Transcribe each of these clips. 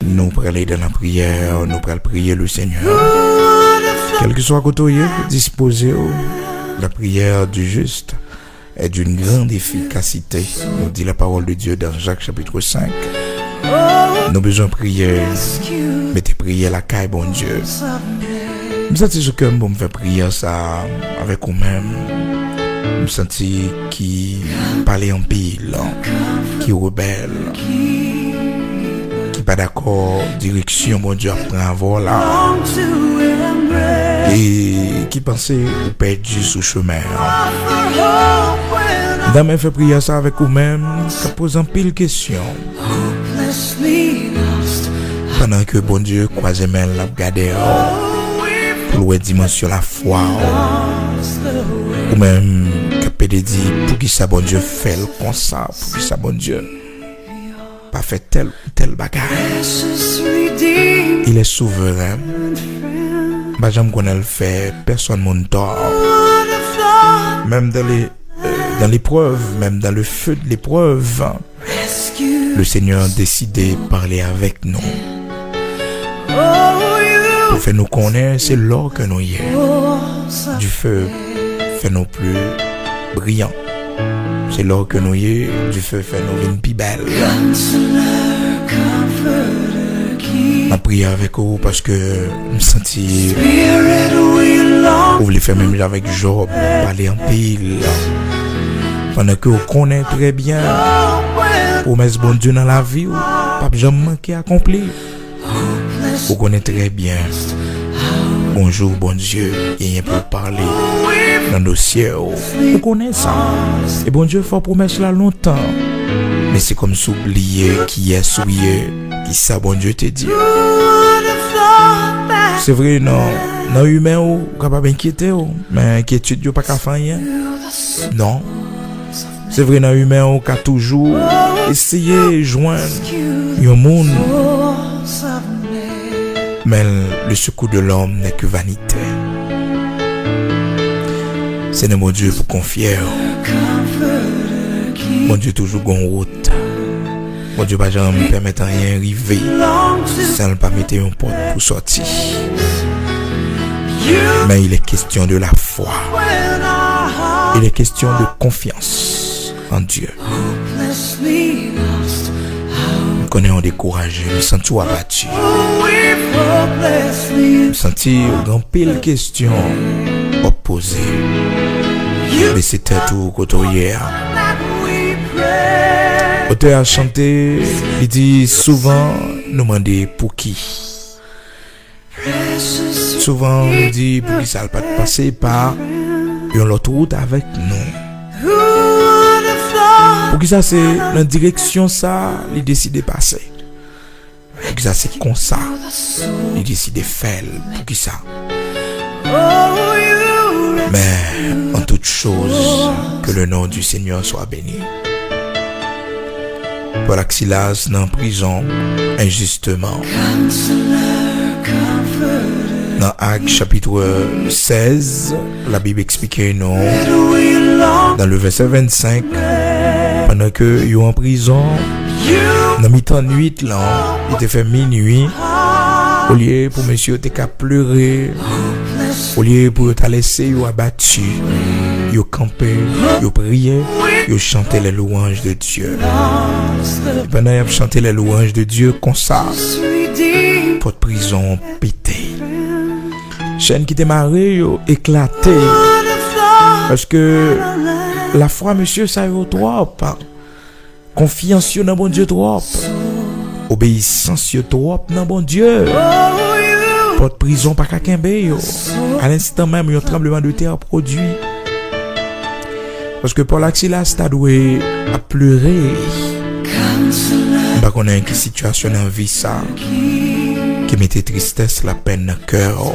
Nous pour aller dans la prière, nous pour prier le Seigneur. Quel que soit côté, disposez la prière du juste est d'une grande efficacité. Nous dit la parole de Dieu dans Jacques chapitre 5. Nous besoin de prier. Mettez prier la caille, bon Dieu. Je me sens ce que je me fais prier ça avec vous-même. Je me sens qui parle en pile, qui rebelle, qui pas d'accord, direction, bon Dieu, après avoir là. Et qui pensait ou perdu sous chemin. Dans mes fait prier ça avec vous-même, qui pose en pile question. Pendant que bon Dieu croise main la regarder pour le dimension la foi ou même qui peut dire pour qui ça bon Dieu fait comme ça, pour qui ça bon Dieu pas fait tel bagarre. Il est souverain. Bah j'aime qu'on le fait, personne mon tort. Même dans l'épreuve, même dans le feu de l'épreuve, le Seigneur a décidé de parler avec nous. Pour faire nous connaître, c'est l'or que nous y est. Du feu fait nous plus brillants. C'est l'or que nous y est. Du feu fait nous une plus belle. Ma prière avec vous parce que je me sentis. Vous voulez faire même avec Job, parler en pile. Pendant que vous connaissez très bien. Promesse bon Dieu dans la vie, pas jamais manqué accompli. Vous connaissez très bien. Bonjour, bon Dieu, il y a pour parler dans nos cieux. Vous connaissez ça. Et bon Dieu fait promesse là longtemps. Mais c'est comme s'oublier qui est souillé, qui ça bon Dieu te dit. C'est vrai, non. Non, humain, ou capable d'inquiéter, mais inquiétude, vous pas qu'à faire rien. Non. C'est vrai, dans humain, on a toujours essayé de joindre un monde. Mais le secours de l'homme n'est que vanité. C'est mon Dieu pour confier. Mon Dieu toujours en route. Mon Dieu pas jamais me permettre rien arriver. Ça ne pas mettre une porte pour sortir. Mais il est question de la foi. Il est question de confiance en Dieu. Nous connaissons découragé, nous sentons abattus. Nous sentons grand pile questions opposées. Mais c'était tout côté hier. L'auteur a chanté, il dit souvent, nous demandons pour qui. Souvent, on dit pour qui ça ne va pas passer par une autre route avec nous. Pour qui ça c'est la direction ça, il décide de passer. Pour qui ça c'est comme ça, il décide de faire. Pour qui ça. Mais en toute chose, que le nom du Seigneur soit béni. Paul Silas dans prison injustement. Dans Actes chapitre 16, la Bible explique non. Dans le verset 25, pendant que ils sont en prison, dans mi-temps nuit là, il était fait minuit. Au lieu pour monsieur t'es qu'à pleurer, au lieu pour te laisser ou abattu, ils campé, ils prié, ils chanté les louanges de Dieu. Et pendant qu'ils chanté les louanges de Dieu comme ça, porte prison pété. Chaîne qui démarré éclaté parce que la foi monsieur ça y trop, confiance dans bon Dieu trop, obéissance trop dans bon Dieu. Porte prison pas quelqu'un à l'instant même un tremblement de terre produit parce que Paul Silas t'a doué à pleurer. Pas qu'on a une situation en vie ça qui mettait tristesse, la peine dans le cœur.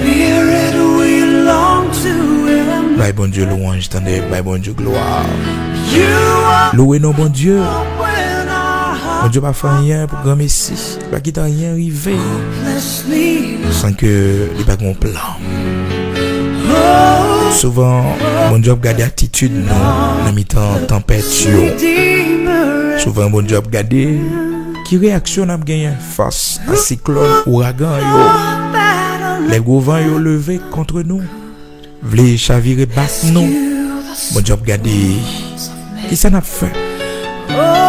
Bye bon Dieu louange, attendez, bye bon Dieu gloire. Louez non bon Dieu. Bon Dieu pas fait rien pour grand Messie. Pas qu'il t'a rien arrivé. Sans que il pas un plan. Souvent, bon Dieu regarde l'attitude non, dans mi-temps tempête. Souvent bon Dieu regarde Qui réaction n'a gagné face à cyclone, ouragan, yo. Les gros vents yo levé contre nous. Vle chavirer battre nous. Bon Dieu, regardez. Qui ça n'a fait?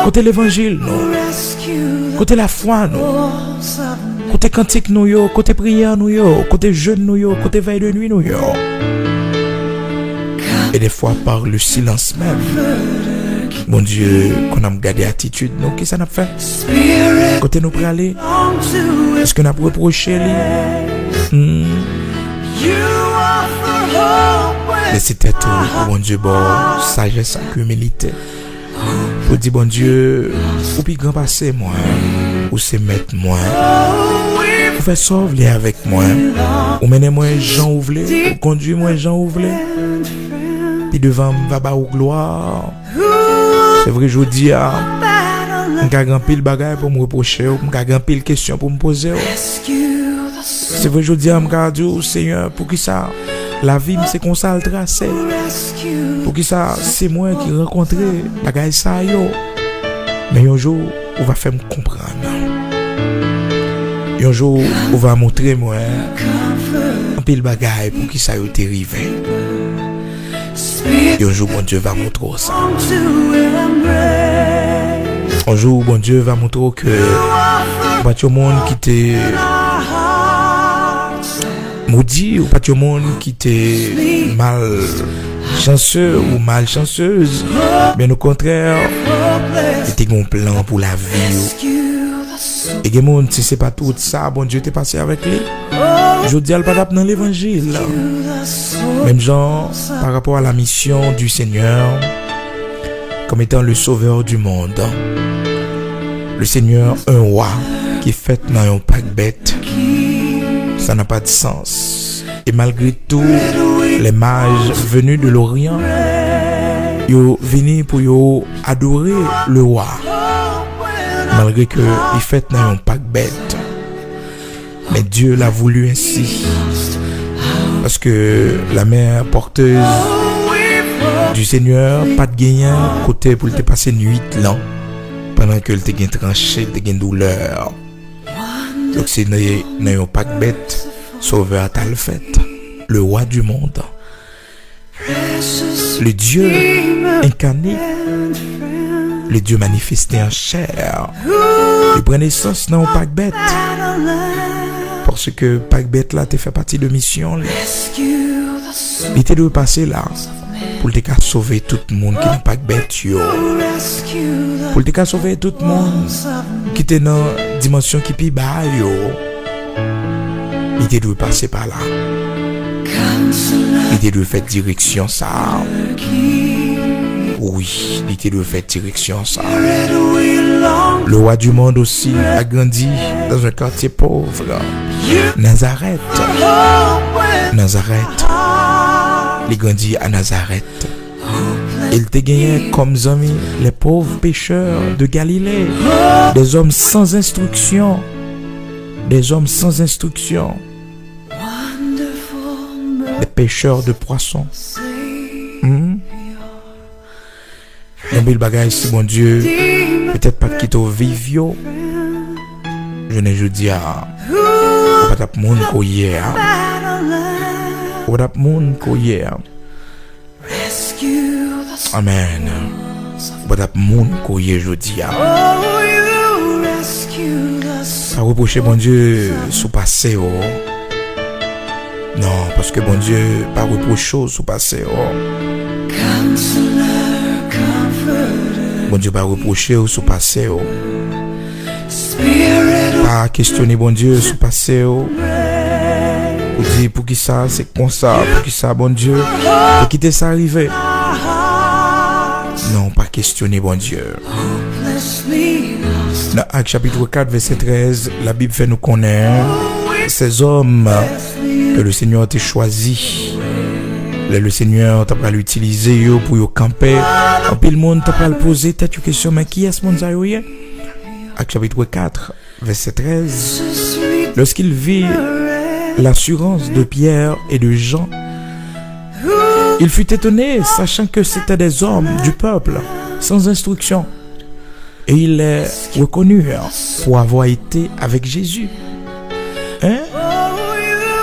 Côté l'évangile, non. Côté la foi, non. Côté cantique, nous, yo. Côté prière, nous, yo. Côté jeûne, nous, yo. Côté veille de nuit, nous, yo. Et des fois, par le silence même. Mon Dieu, qu'on a gardé attitude, nous, qu'est-ce que ça n'a fait? Côté nous pour aller, est-ce qu'on a reproché lui? Mais c'était tout, mon Dieu, bon, sagesse et humilité. Pour dire, bon Dieu, ou puis grand passé, moi, ou c'est mettre moi, ou faire sauver avec moi, ou mener moi, Jean Ouvlé, ou conduire moi, Jean Ouvlé, puis devant, va bas au gloire. C'est vrai, je vous dis, je vais grand pile bagaille pour me reprocher, je vais grand pile question pour me poser. C'est vrai, je vous dis, je vais dire, Seigneur, pour qui ça, la vie, c'est comme ça, le tracé. Pour qui ça, c'est moi qui rencontre bagaille ça, yo. Mais un jour, on va faire me comprendre. Un jour, on va montrer moi, un pile bagaille pour qui ça, yo, t'est arrivé. Et un jour, bon Dieu va montrer ça. Un jour, bon Dieu va montrer que pas tout le monde qui t'est maudit ou pas tout le monde qui t'est mal chanceux ou malchanceuse. Mais au contraire, il y a un plan pour la vie. Et il y a des gens, si ce n'est pas tout ça, bon Dieu t'est passé avec lui. Je dis, elle pas dans l'évangile. Même genre, par rapport à la mission du Seigneur, comme étant le sauveur du monde. Le Seigneur, un roi, qui est fait dans un pack bête, ça n'a pas de sens. Et malgré tout, les mages venus de l'Orient, ils sont venus pour adorer le roi. Malgré que il fait dans un pack bête. Mais Dieu l'a voulu ainsi. Parce que la mère porteuse du Seigneur, pas de gagnant, côté pour le passer nuit là, pendant que le te gagne tranché, le te gagne douleur. Donc c'est dans un pack bête, sauveur t'a le fait, le roi du monde, le Dieu incarné, le Dieu manifesté en chair. Il prend naissance dans un pack bête. Parce que pack bête là, tu fait partie de mission. Il était de passer là pour te sauver tout le monde qui n'est pas bête yo. Pour te sauver tout le monde qui était dans une dimension qui pi bas yo. Il était de passer par là. Il était de faire direction ça. Oui, il était de faire direction ça. Le roi du monde aussi a grandi dans un quartier pauvre. Nazareth. Il grandit à Nazareth. Il te gagnait comme amis les pauvres pécheurs de Galilée. Des hommes sans instruction. Des hommes sans instruction. Des pêcheurs de poissons. Le bagage, si bon Dieu, peut-être pas quitter au vivio. Je ne je dis à pas tap moun ko hier. Pas tap moun ko hier. Amen. Pas tap moun ko hier je dis à. Pas reprocher bon Dieu sous passé oh. Non, parce que bon Dieu pas reprocher sous passé oh. Bon Dieu pas reprocher ou sous passé oh. Pas questionner bon Dieu sous passé oh. Pour dire pour qui ça c'est comme ça, pour qui ça bon Dieu, pour quitter ça arriver. Non, pas questionner bon Dieu. Dans Actes chapitre 4 verset 13, la Bible fait nous connaître ces hommes que le Seigneur t'a choisi. Le Seigneur t'a pas l'utiliser pour camper. En puis le monde t'a pas poser tête une question, mais qui est ce monde ça yo? Actes chapitre 4 verset 13. Lorsqu'il vit l'assurance de Pierre et de Jean, il fut étonné, sachant que c'était des hommes du peuple, sans instruction. Et il est reconnu pour avoir été avec Jésus. Hein?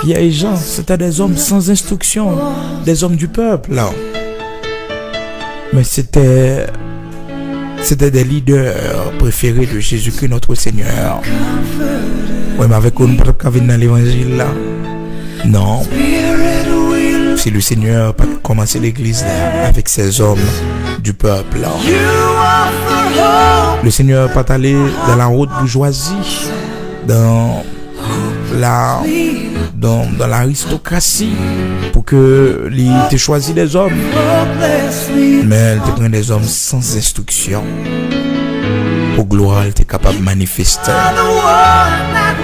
Pierre et Jean, c'était des hommes sans instruction, des hommes du peuple. Là. Mais c'était des leaders préférés de Jésus-Christ, notre Seigneur. Oui, mais avec nous, pas venir dans l'évangile là. Non. Si le Seigneur n'a pas commencé l'église là, avec ces hommes du peuple là. Le Seigneur n'a pas allé dans la haute bourgeoisie, dans l'aristocratie, pour que il te choisi des hommes. Mais il te prend des hommes sans instruction. Pour gloire, il était capable de manifester.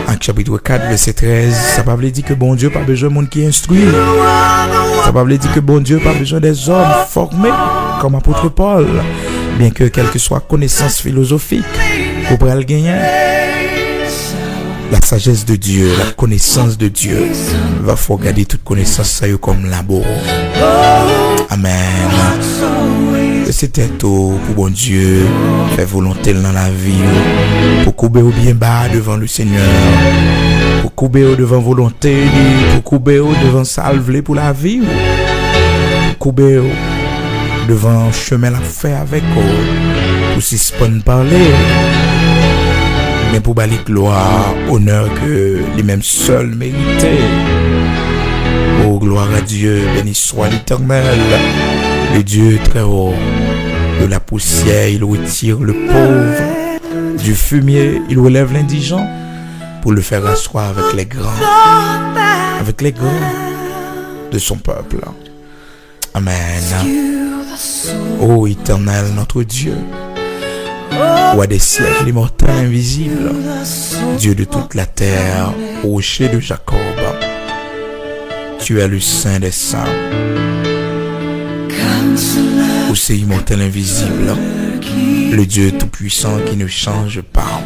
En chapitre 4, verset 13, ça ne veut pas dire que bon Dieu n'a pas besoin de monde qui instruit. Ça ne veut pas dire que bon Dieu n'a pas besoin des hommes formés comme apôtre Paul. Bien que quelle que soit connaissance philosophique, pour pouvoir le gagner. La sagesse de Dieu, la connaissance de Dieu, va faut regarder toute connaissance ça comme labor. Amen. C'était tout pour bon Dieu, faire volonté dans la vie, pour couper au bien bas devant le Seigneur, pour couper au devant volonté, pour couper au devant salve pour la vie, pour couper au devant chemin la faire avec eux, pour suspendre parler. Mais pour balayer gloire, honneur que les mêmes seuls méritaient. Oh, gloire à Dieu, béni soit l'Éternel, le Dieu très haut. De la poussière, il retire le pauvre. Du fumier, il relève l'indigent pour le faire asseoir avec les grands de son peuple. Amen. Oh, Éternel, notre Dieu. Roi des siècles, l'immortel invisible, Dieu de toute la terre, rocher de Jacob, tu es le Saint des saints. Ô c'est immortel invisible, le Dieu tout-puissant qui ne change pas.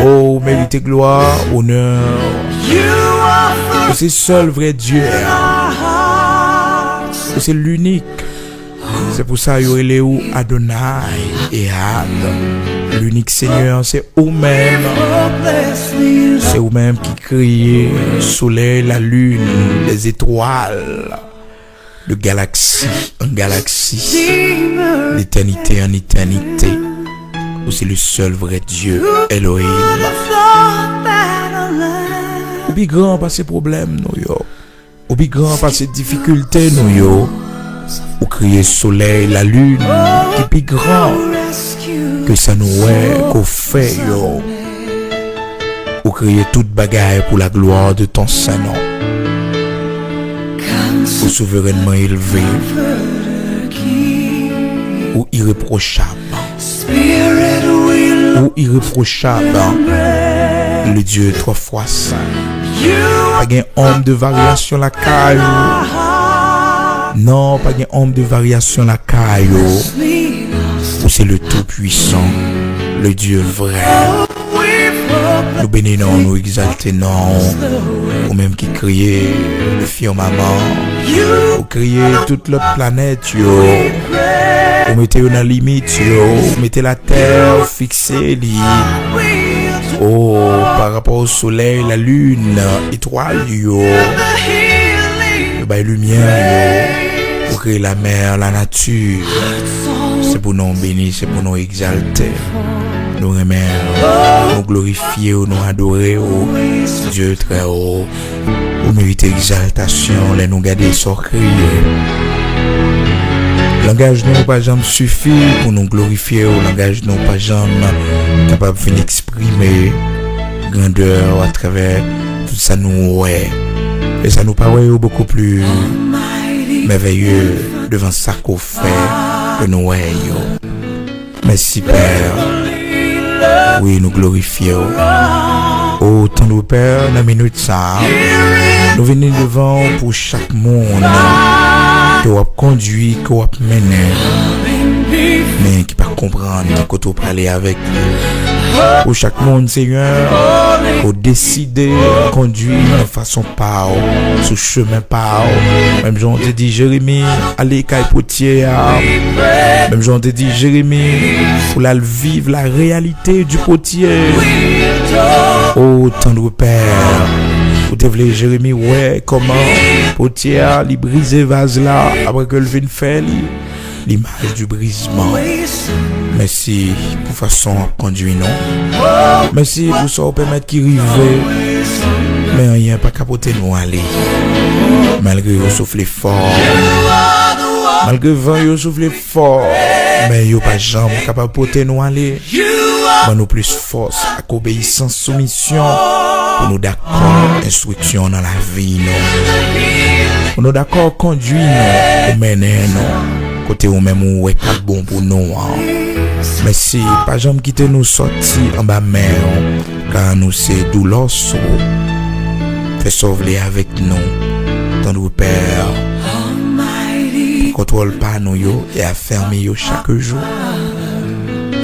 Oh, mérite gloire, honneur. C'est seul vrai Dieu. C'est l'unique. C'est pour ça qu'il y a les Adonai et Ad. L'unique Seigneur, c'est vous-même. C'est vous-même qui créez le soleil, la lune, les étoiles, de galaxie en galaxie, d'éternité en éternité. C'est le seul vrai Dieu, Elohim. Ou bien grand par ces problèmes, nous yo. Ou bien grand par ces difficultés, nous yo. Ou crier soleil, la lune, qui est plus grand que ça nous est, qu'on fait, yo. Ou crier toute bagaille pour la gloire de ton Saint-Nom. Ou souverainement élevé, ou irréprochable, le Dieu trois fois saint. Pas un homme de variation la caille. Non, pas un homme de variation la caille. Ou c'est le tout-puissant, le Dieu vrai. Nous bénissons, nous exaltons, ou même qui criait le firmament, ou criait toute la planète, yo. Ou mettez dans la limite, yo. Ou mettez la terre fixée, li. Oh, par rapport au soleil, la lune, étoile, yo. La lumière, yo. Pour créer la mer, la nature. C'est pour nous bénir, c'est pour nous exalter. Nous remercier, nous glorifier, nous adorer, Dieu très haut. Vous méritez exaltation, les nous garder sans crier. Langage nous pas jamais suffit pour nous glorifier, langage nous pas jamais capable de exprimer grandeur à travers tout ça nous ouais. Et ça nous paraît beaucoup plus merveilleux devant ça qu'on fait que nous ouais. Merci Père. Oui, nous glorifions. Oh, ton nous Père, dans la minute ça, nous venons devant pour chaque monde qui va conduire, qui va mener, mais qui ne peut pas comprendre, qui peut parler avec nous. Pour chaque monde, Seigneur, Ou décider conduire de façon pas sous chemin pas. Même j'en te dit Jérémie, allez caille potier. Même j'en te dit Jérémie, pour la vivre la réalité du potier. Oh tendre Père, vous te voulez Jérémie, ouais, comment potier li briser vase là après que le vin fait l'image du brisement. Merci pour façon conduire non. Merci pour ça permettre qu'il rive. Mais rien pas capoter nous aller. Malgré vous soufflez fort. Malgré vent vous soufflez fort. Mais vous pas jamais capable porter nous aller. Mais nous plus force, avec obéissance, soumission. Pour nous d'accord, instruction dans la vie non. Pour nous d'accord conduire nous, mener nous. Côté ou même ou est pas bon pour nous. Merci, pas jamais quitter nous sortir en bas mer. Car nous c'est douleur. Fais sauver avec nous, ton Père. Contrôle pas nous yo et afferme yo chaque jour.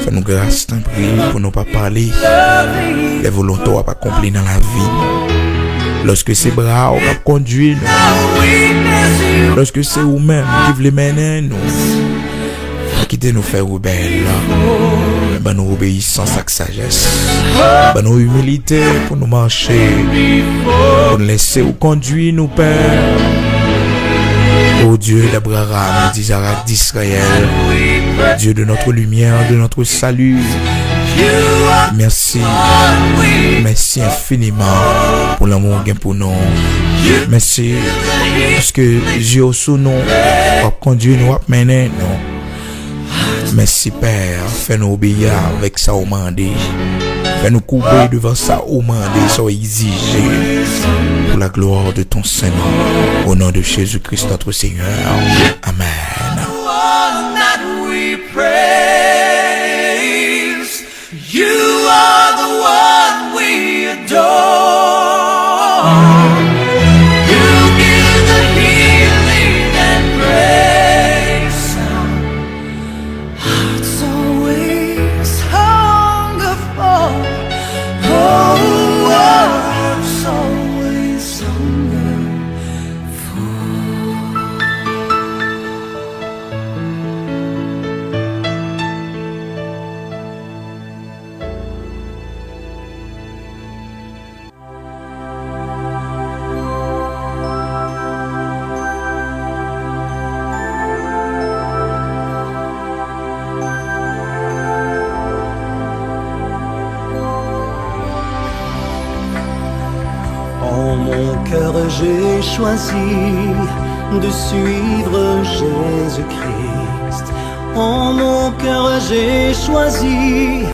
Fais-nous grâce, t'en prie, pour nous pas parler. Les volontés à pas accomplir dans la vie. Lorsque c'est bras on va conduire nous. Lorsque c'est vous-même qui voulez mener nous. Quittez nous faire rebelle. Ben nous obéissance avec sagesse. Ben nous humilité pour nous marcher. Pour nous laisser ou conduire nous Père. Ô Dieu d'Abraham, d'Isaac, d'Israël, Dieu de notre lumière, de notre salut. Merci. Merci infiniment pour l'amour qu'il y a pour nous. Merci parce que Dieu sous nous a conduit nous, a mené nous. Merci Père, fais-nous obéir avec ça au mandé. Fais-nous couper devant ça au mandé, ça exigé. Pour la gloire de ton Saint-Nom. Au nom de Jésus-Christ notre Seigneur. Amen. You are the one we adore. You give the healing and grace. Hearts always hunger for. Oh, hearts always hunger for. En mon cœur j'ai choisi de suivre Jésus-Christ. En mon cœur j'ai choisi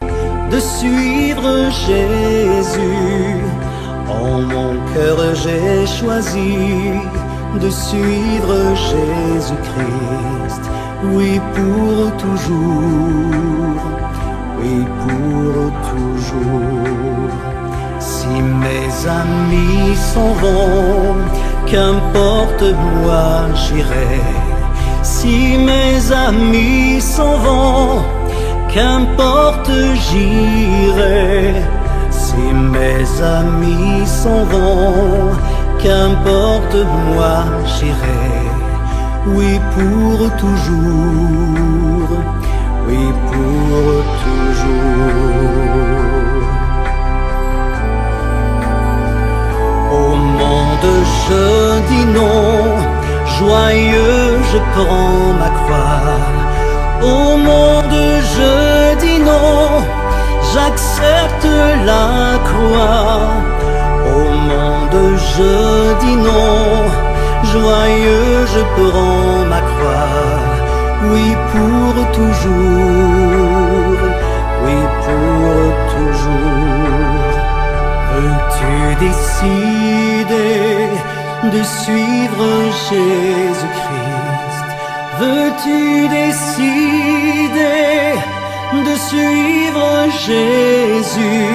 de suivre Jésus. En mon cœur j'ai choisi de suivre Jésus-Christ. Oui pour toujours, oui pour toujours. Si mes amis s'en vont, qu'importe moi j'irai. Si mes amis s'en vont, qu'importe j'irai. Si mes amis s'en vont, qu'importe moi j'irai. Oui pour toujours, oui pour toujours. Au monde je dis non, joyeux je prends ma croix. Au monde je dis non, j'accepte la croix. Au monde je dis non, joyeux je prends ma croix. Oui pour toujours, oui pour toujours. Veux-tu décider de suivre Jésus-Christ? Veux-tu décider de suivre Jésus?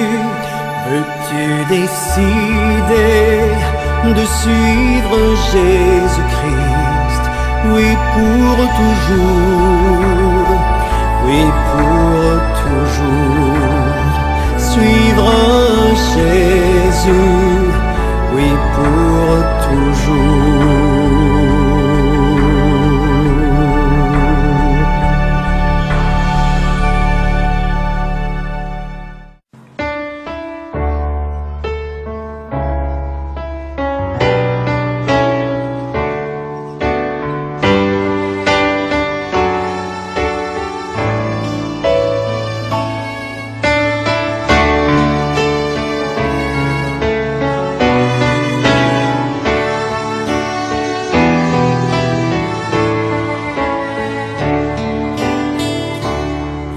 Veux-tu décider de suivre Jésus-Christ? Oui pour toujours, oui pour toujours. Suivre Jésus. Jésus, oui pour toujours.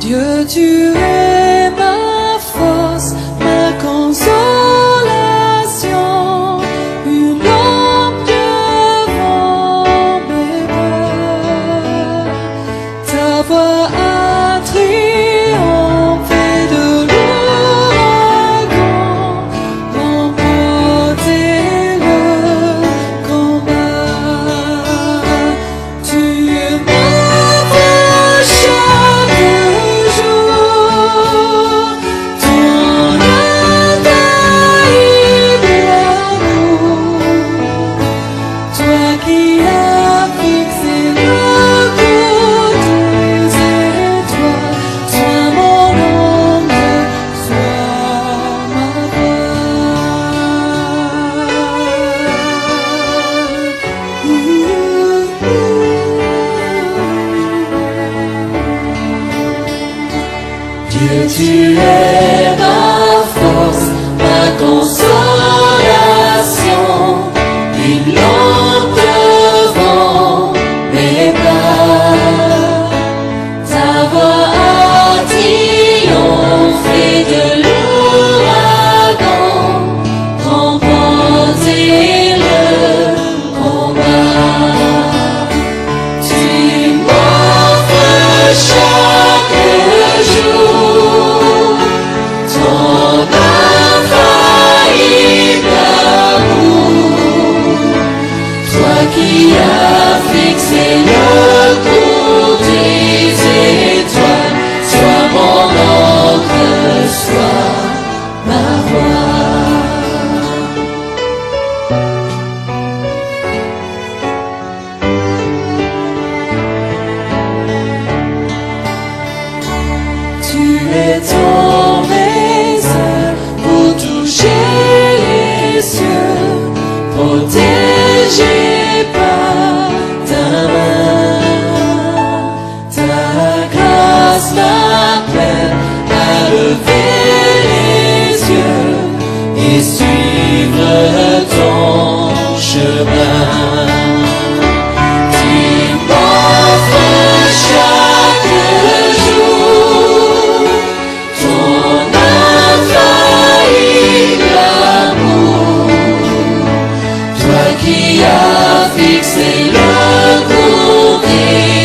Dieu, tu es ma force, ma consolation, une lampe devant mes pas. Ta voix a triomphé de l'ouragan, remporté le combat. Tu m'envoies chaque Dieu, tu es ma force, ma consolation, une lampe devant mes pas. Ta voix a triomphé de l'ouragan, remporté le combat. Tu m'offres chaque jour ton infaillible amour, toi qui as fixé le cours des étoiles, sois mon encre, sois ma voix. Tu es tombé seul pour toucher les cieux, protégé par ta main. Ta grâce m'appelle à lever les yeux et suivre ton chemin. Tu m'offres chaque jour ton infaillible amour, toi qui as fixé le cours des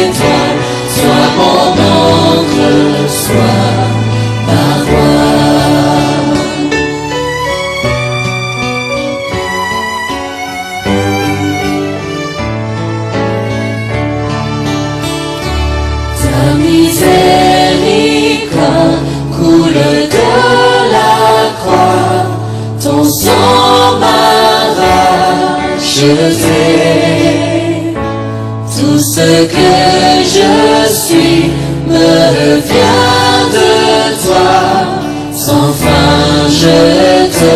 étoiles, sois mon encre, sois ma voix. Ta miséricorde coule de la croix, ton sang m'a racheté. Tout ce que je suis me vient de toi, sans fin je te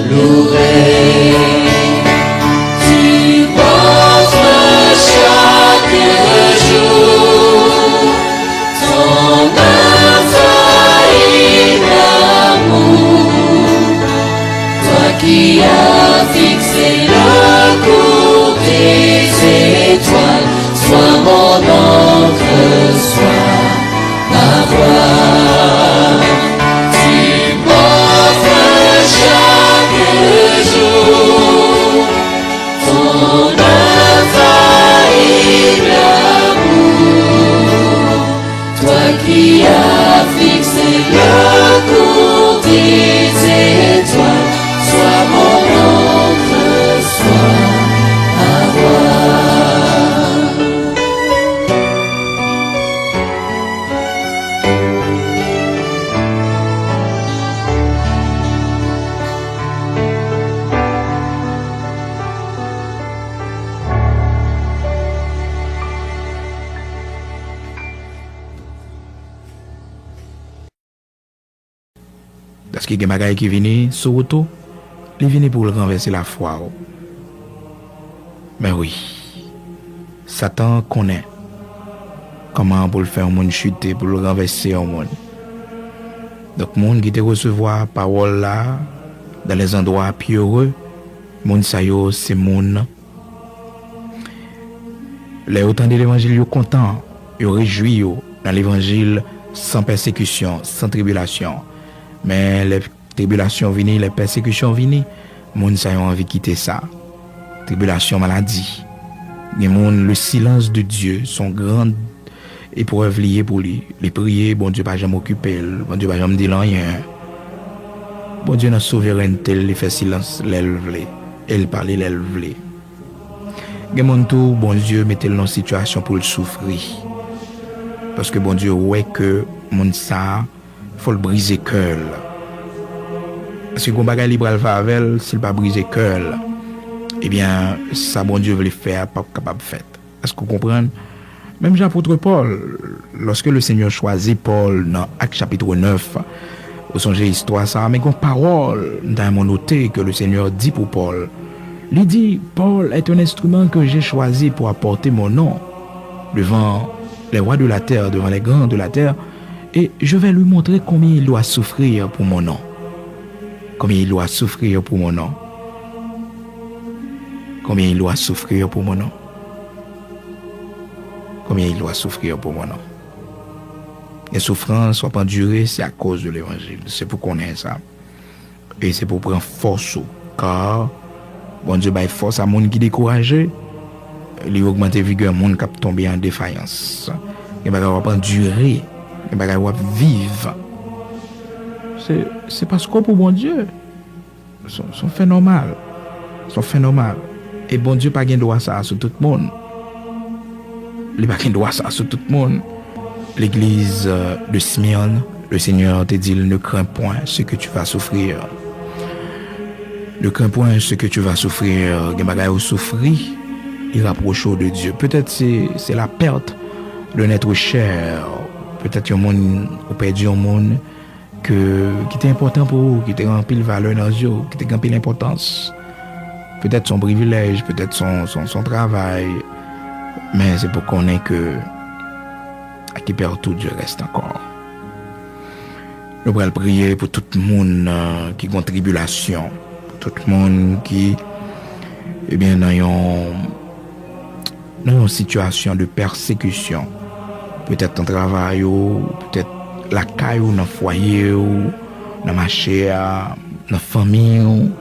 louerai. Tu m'offres chaque jour ton infaillible amour, toi qui as fixé le cours des étoiles, sois mon encre, sois ma voix. Tu m'offres chaque jour ton infaillible amour, toi qui as fixé le cours des étoiles, sois mon Parce que les bagailles qui viennent sur auto, ils viennent pour le renverser la foi. Mais oui, Satan connaît comment pour le faire un monde chuter, pour le renverser un monde. Donc, monde qui te recevoir parole là, dans les endroits pieux, monde ça yo, c'est monde. Les autant de l'évangile, yo content, yo réjoui yo dans l'évangile sans persécution, sans tribulation. Mais les tribulations viennent, les persécutions viennent, monde ça yo envie de quitter ça. Tribulation, maladie. Le silence de Dieu, son grand épreuve liée pour lui. Les prier, bon Dieu pas jamais occupé, bon Dieu pas jamais dit rien. Bon Dieu dans souveraineté, il fait silence, l'élève, il parle, l'élève. Bon Dieu mettez-le dans une situation pour le souffrir. Parce que bon Dieu ouais que mon ça faut le briser cœur. Parce que quand bagay libre al favel, s'il pas briser cœur, eh bien ça bon Dieu veut le faire pas capable faire. Est-ce que vous comprenez? Même l'apôtre Paul, lorsque le Seigneur choisit Paul dans Actes chapitre 9, vous songez histoire ça, mais une parole dans mon noté que le Seigneur dit pour Paul. Il dit, Paul est un instrument que j'ai choisi pour apporter mon nom devant les rois de la terre, devant les grands de la terre, et je vais lui montrer combien il doit souffrir pour mon nom. Combien il doit souffrir pour mon nom. Combien il doit souffrir pour mon nom. Combien il doit souffrir pour mon nom. Les souffrances sont endurées, c'est à cause de l'évangile. C'est pour qu'on ait ça. Et c'est pour prendre force. Car, bon Dieu, il force à monde qui est découragé. Il augmente la vigueur, monde qui est tombé en défaillance. Il va endurer. Il va vivre. C'est parce que pour bon Dieu, sont fait normal. Sont fait normal. Et bon Dieu, pas de droit ça sur tout le monde. Il n'y a pas de droit ça sur tout le monde. L'église de Smyrne, le Seigneur te dit, ne crains point ce que tu vas souffrir. Ne crains point ce que tu vas souffrir. Il souffrir, il rapproche de Dieu. Peut-être c'est la perte d'un être cher. Peut-être qu'il y a un monde, ou perdu un monde qui était important pour vous, qui était rempli de valeur dans Dieu, qui était rempli d'importance. Peut-être son privilège, peut-être son travail. Mais c'est pour qu'on ait que à qui perd tout, Dieu reste encore. Nous allons prier pour tout le monde qui est en tribulation, pour tout le monde qui est bien dans une situation de persécution. Peut-être dans le travail, peut-être la caille, dans le foyer, dans le marché, dans la famille.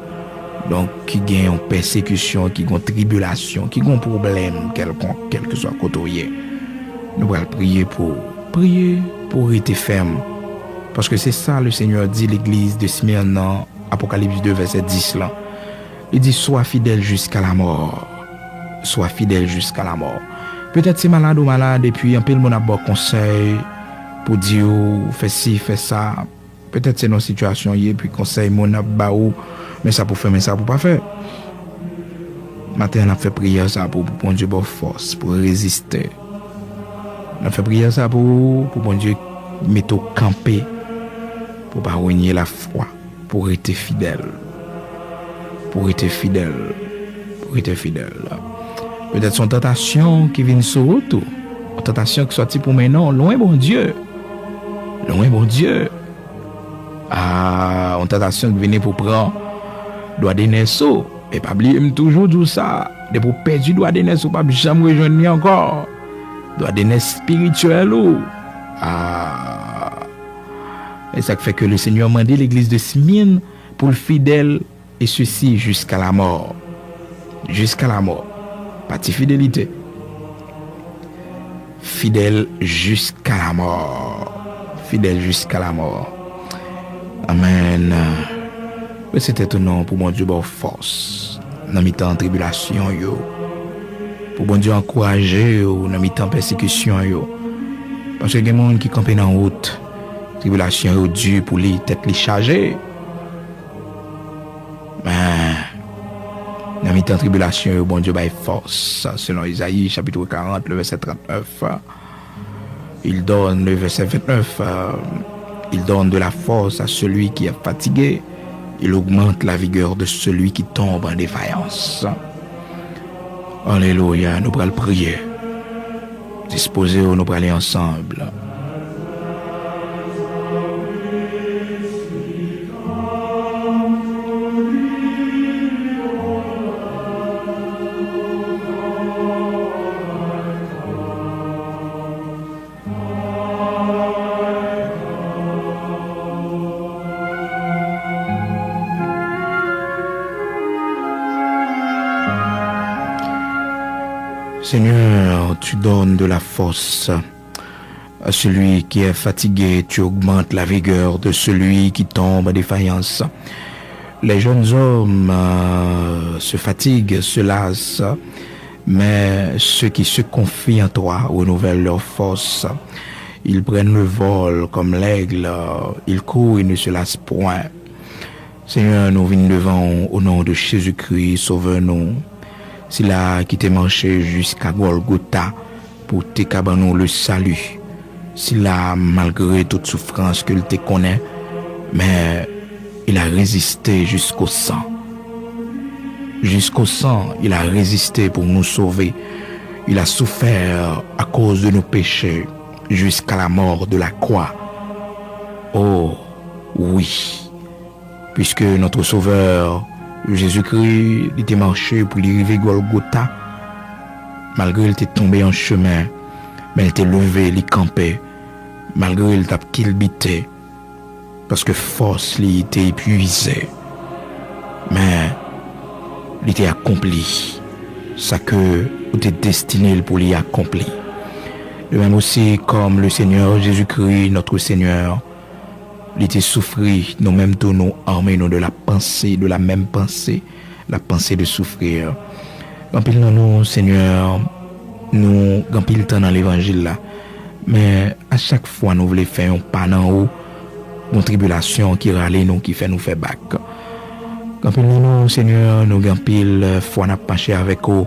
Donc, qui gagne une persécution, qui gagne une tribulation, qui gagne un problème quelconque, quel que soit côté. Nous allons prier pour rester ferme. Parce que c'est ça le Seigneur dit l'église de Smyrne dans Apocalypse 2, verset 10 là. Il dit, sois fidèle jusqu'à la mort. Sois fidèle jusqu'à la mort. Peut-être c'est malade ou malade, et puis un peu le monde a bon conseil pour dire, fais ci, fais ça. Peut-être c'est nos situations, et puis conseil, mon a baou, mais ça pour faire, mais ça pour pas faire. Matin, on a fait prière ça pour bon Dieu bonne force, pour résister. On a fait prière ça pour bon Dieu mettre au camper, pour pas renier la foi, pour être fidèle. Pour être fidèle. Pour être fidèle. Peut-être son tentation qui vient sur autour. Une tentation qui sortit pour maintenant, loin bon Dieu. Loin bon Dieu. Une tentation qui vient pour prendre doit donner ça. Et pas oublier toujours tout ça. De pour perdre doit donner ça, pas jamais rejoindre encore. Doit donner spirituel ou. Et ça fait que le Seigneur m'a dit l'église de Smyrne pour le fidèle et ceci jusqu'à la mort. Jusqu'à la mort. Pas de fidélité. Fidèle jusqu'à la mort. Fidèle jusqu'à la mort. Amen. Mais c'était tout nom pour mon Dieu bonne force. Dans mi-temps tribulation yo. Pour bon Dieu encourager yo dans mi-temps persécution yo. Parce que il y a des gens qui campent en route. Tribulation yo dur pour les têtes les charger. Mais dans mi-temps tribulation yo bon Dieu bail force. Selon Isaïe chapitre 40 le verset 39. Il donne le verset 29. Il donne de la force à celui qui est fatigué. Il augmente la vigueur de celui qui tombe en défaillance. Alléluia, nous allons prier. Disposez, nous allons aller ensemble. Seigneur, tu donnes de la force à celui qui est fatigué, tu augmentes la vigueur de celui qui tombe en défaillance. Les jeunes hommes se fatiguent, se lassent, mais ceux qui se confient en toi renouvellent leur force. Ils prennent le vol comme l'aigle, ils courent et ne se lassent point. Seigneur, nous venons devant au nom de Jésus-Christ, sauve-nous. S'il a quitté marché jusqu'à Golgotha pour te cabanon le salut. S'il a, malgré toute souffrance qu'il te connaît, mais il a résisté jusqu'au sang. Jusqu'au sang, il a résisté pour nous sauver. Il a souffert à cause de nos péchés jusqu'à la mort de la croix. Oh, oui, puisque notre Sauveur Jésus-Christ, il était marché pour y arriver Golgotha. Malgré il était tombé en chemin, mais il était levé, il campait. Malgré il t'a kilbité, parce que force il était épuisé. Mais il était accompli. Ça que était destiné pour l'y accomplir. De même aussi comme le Seigneur Jésus-Christ, notre Seigneur, il était souffri, nous-mêmes tous nous armés nous de la pensée, de la même pensée, la pensée de souffrir. Quand il nous, Seigneur, nous, quand il temps dans l'évangile là, mais à chaque fois nous voulons faire un pas en haut, une tribulation qui râle nous, qui fait nous faire bac. Quand il nous, Seigneur, nous quand il fois n'a penché avec eux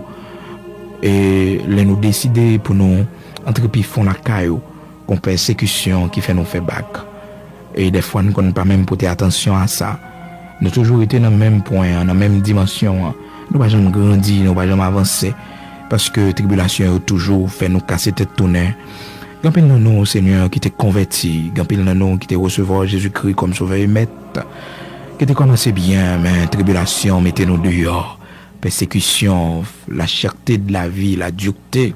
et les nous décider pour nous entrepris font la caillou, qu'on persécution qui fait nous faire bac. Et des fois, nous ne connaissons pas même porter attention à ça. Nous avons toujours été dans le même point, dans la même dimension. Nous n'avons jamais grandi, nous n'avons jamais avancé. Parce que la tribulation a toujours fait nous casser tête tournée. Gampil nous, Seigneur, qui t'est converti. Gampil nous, qui t'est recevoir Jésus-Christ comme sauveur et maître. Qui t'est commencé bien, mais tribulation, mettez-nous dehors. Persécution, la cherté de la vie, la dureté.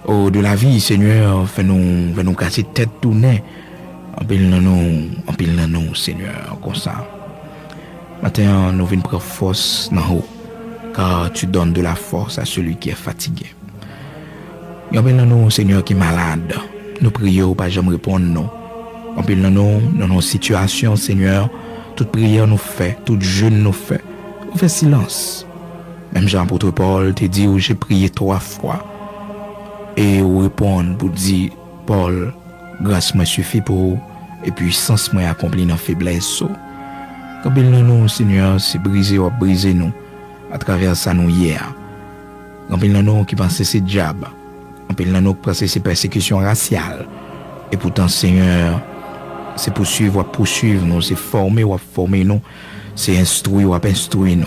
Oh, de la vie, Seigneur, fais-nous casser tête tournée. Empile-nous, Seigneur, comme ça. Maintenant, nous venons prendre force dans haut, car tu donnes de la force à celui qui est fatigué. Empile-nous, Seigneur, qui est malade. Nous prions, pas jamais répondre non. Empile-nous dans nos situations, Seigneur. Toute prière nous fait, toute jeûne nous fait. On fait silence. Même Jean-Apôtre Paul te dit où j'ai prié 3 fois. Et on répond pour dire, Paul, grâce moi suffit pour vous, et puissance moi accompli dans faiblesse. Quand nous, Seigneur, c'est briser ou briser nous, à travers ça nous hier. Quand nous qui pensent c'est diable, quand nous qui pensent c'est persécution raciale, et pourtant, Seigneur, c'est poursuivre nous, c'est former nous, c'est instruire nous.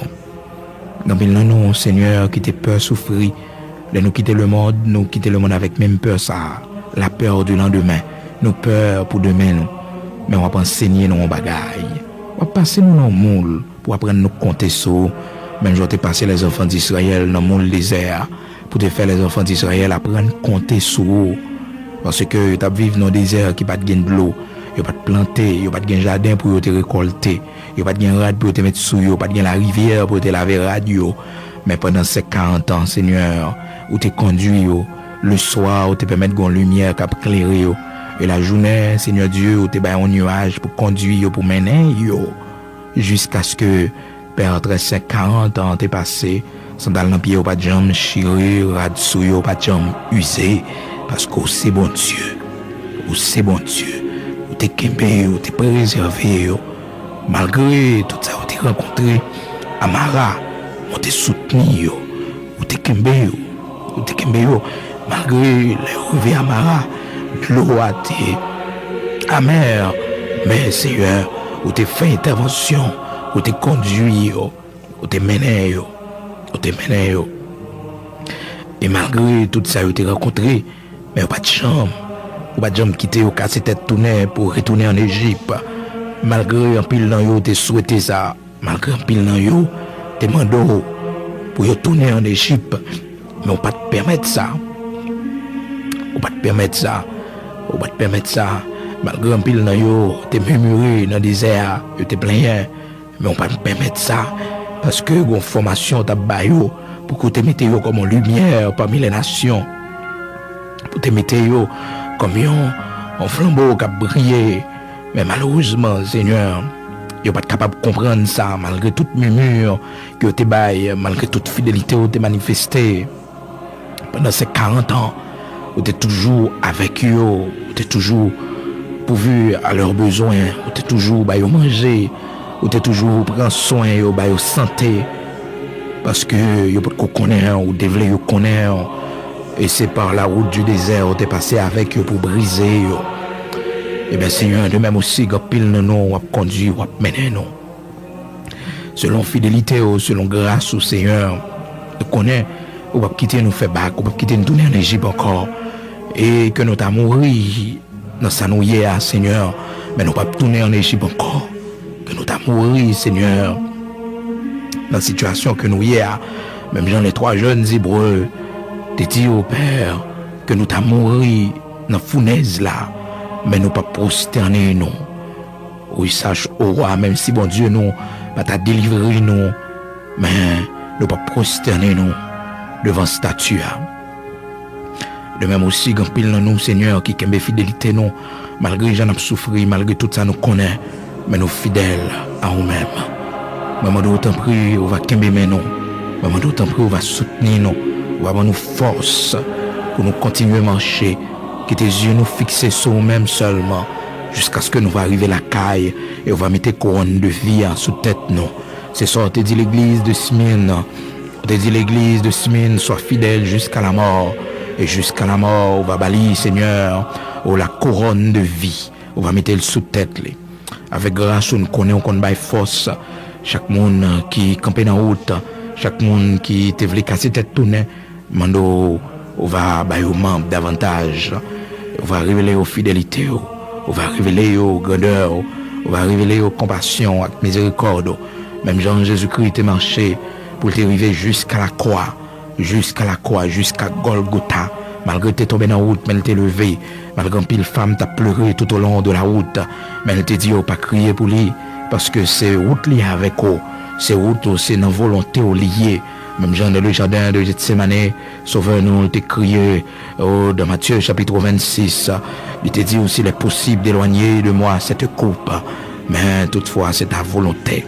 Quand nous, Seigneur, qui te peur souffrir, de nous quitter le monde avec même peur ça, la peur du lendemain, nous peur pour demain nous, mais on va enseigner nos bagailles, on va passer nous dans le monde pour apprendre nous compter sur, même je vais passer les enfants d'Israël dans le monde désert pour te faire les enfants d'Israël apprendre compter sur, parce que tu vivre dans le désert qui pas de gain de l'eau, il pas de planter, il pas de gain jardin pour te récolter, il pas de gain rad pour te mettre sous, il pas de gain la rivière pour te laver radio. Mais pendant ces 40 ans, Seigneur, où tu conduis, le soir, où tu permets de lumière qui éclairer, et la journée, Seigneur Dieu, où tu as un nuage pour conduire, pour mener, jusqu'à ce que, Père, entre ces 40 ans, tu es passé, sans dans le pied, pas de jambes chirées, radsouillées, pas de jambes usées, parce que c'est bon Dieu, où tu es kémbé, où tu es préservé, malgré tout ça, où tu es rencontré, Amara, on te soutenu, ou te kembe, malgré les revers Amara, l'eau a amer, mais Seigneur, où t'es fait intervention, où t'es conduit, où t'es mené, Et malgré tout ça, où t'es rencontré, mais pas de chambre, ou pas de jambe quitter au casser tête tourner pour retourner en Égypte. Malgré un pile dans yo, t'es souhaité ça, malgré un pile dans yo, t'es mandé pour y tourner en Égypte, mais on pas te permettre ça. On pas te permettre ça. Malgré un pile dans yo, t'es murmuré dans le désert, t'es plein, mais on pas te permettre ça. Parce que une formation t'a baillé pour que tu mettes yo comme en lumière parmi les nations. Pour te mettre yo comme un flambeau qui a brillé. Mais malheureusement, Seigneur, yo pas capable de comprendre ça, malgré toute murmure que tu baille, malgré toute fidélité que tu manifestée. Pendant ces 40 ans, tu es toujours avec eux, tu es toujours pourvu à leurs besoins, tu es toujours bah, manger, tu es toujours prendre soin de bah, santé, parce que vous ne connaissez ou devez connaître, et c'est par la route du désert tu es passé avec eux pour briser. Et bien Seigneur, de même aussi, pile de nous, on conduit, on mener nous. Selon fidélité, selon grâce au Seigneur, tu connais, on va quitter nous faire bac, on va quitter nous tourner en Égypte encore, et que nous t'as mouru dans sa nouille, Seigneur, mais nous pas tourner en Égypte encore, que nous t'as mouru, Seigneur, dans la situation que nous y a, même dans les 3 jeunes Hébreux, t'es dit au Père, que nous t'as mouru dans la fournaise là, mais nous pas prosterner nous. Oui, sache au roi, même si bon Dieu nous pas t'a délivré nous, mais nous pas prosterner nous devant statue. De même aussi, quand pile dans nous, Seigneur, qui aime fidélité nous, malgré j'en ai souffert, malgré tout ça nous connaît, mais nous fidèles à nous-mêmes. Maman d'autant prie, on va aimer nous. Maman d'autant prie, on va soutenir nous. On va avoir nous force pour nous continuer à marcher. Que tes yeux nous fixés sur nous-mêmes seulement, jusqu'à ce que nous va arriver à la caille et on va mettre couronne de vie sous tête nous. C'est ça, on te dit l'église de Smyrne. On te dit l'église de Smyrne soit fidèle jusqu'à la mort. Et jusqu'à la mort, on va balayer, Seigneur, la couronne de vie. On va mettre le sous tête. Avec grâce, on connaît, on connaît force. Chaque monde qui campait dans la route, chaque monde qui te voulait casser tête tournée, mando, on va bailler aux membres davantage. On va révéler aux fidélités, on va révéler aux grandeurs, on va révéler aux compassions, à miséricorde. Même Jean Jésus-Christ est marché pour t'arriver jusqu'à la croix, jusqu'à Golgotha. Malgré t'es tombé dans la route, mais elle t'est levé. Malgré pile femme t'a pleuré tout au long de la route, mais elle t'a dit pas crier pour lui, parce que c'est route liée avec eux, c'est route, c'est dans volonté liée. Même Jean dans le jardin de Gethsemane, Sauveur nous t'a crié dans Matthieu chapitre 26. Il t'a dit aussi il est possible d'éloigner de moi cette coupe, mais toutefois c'est ta volonté.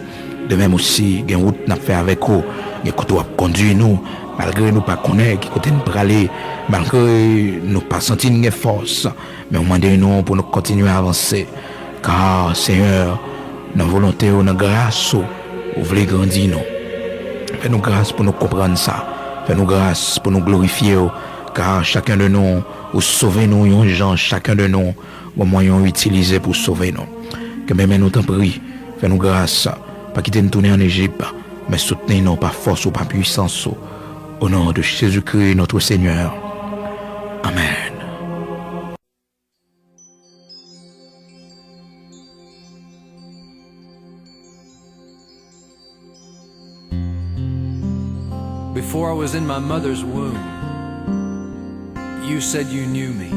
De même aussi, il y a une route n'a fait avec eux, il y a côté conduit nous, malgré nous pas connaître qui côté nous aller, malgré nous pas sentir une force, mais on demande nous pour nous continuer à avancer, car Seigneur, dans volonté ou dans grâce, vous voulez grandir nous. Fais-nous grâce pour nous comprendre ça. Fais-nous grâce pour nous glorifier, car chacun de nous, ou sauver nous, yon gens, chacun de nous, au moyen utilisé pour sauver nous. Que même nous t'en prie, fais-nous grâce, pas quitter nous tourner en Égypte, mais soutenez-nous par force ou par puissance, au nom de Jésus-Christ, notre Seigneur. Amen. Before I was in my mother's womb, you said you knew me.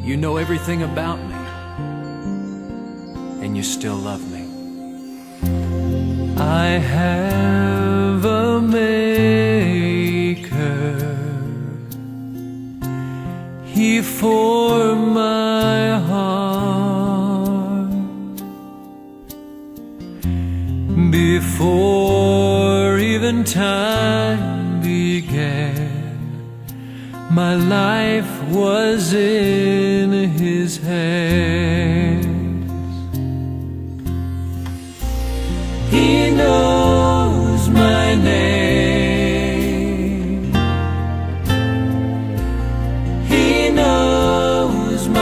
You know everything about me, and you still love me. I have a maker. He formed my heart before even time began. My life was in his hands. He knows my name. He knows my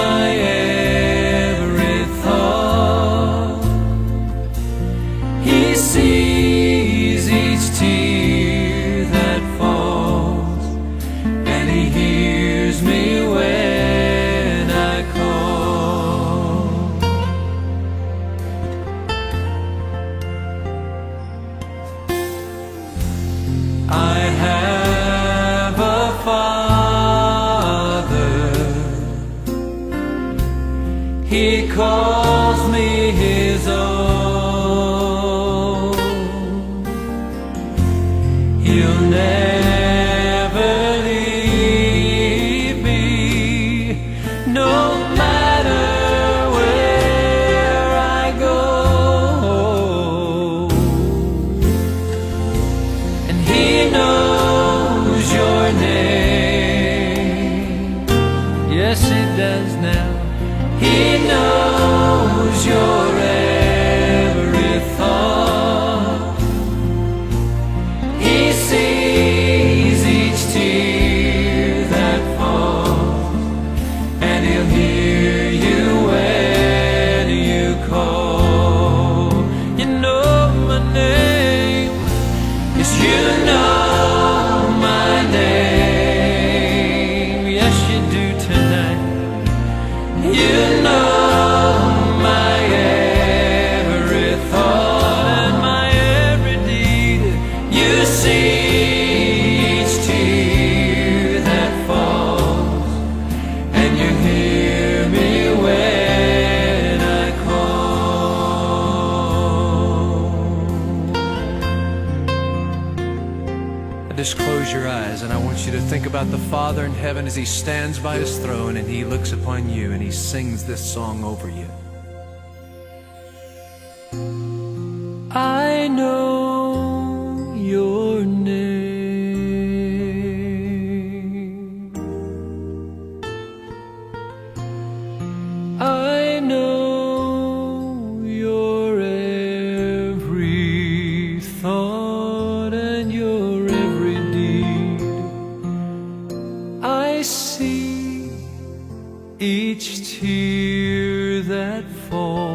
He calls me his own. He'll never leave me, no matter where I go. And he knows your name. Yes, he does now. He knows your every thought. He sees each tear that falls, and he'll hear you when you call. You know my name, yes, you know my name. Yes, you do tonight. You know my every thought and my every deed. You see each tear that falls, and you hear me when I call. Just close your eyes, and I want you to think about the Father in heaven as he stands by his throne and he looks upon you and he sings this song over you. I know your name. I know your every thought and your every deed. I see each tear that falls,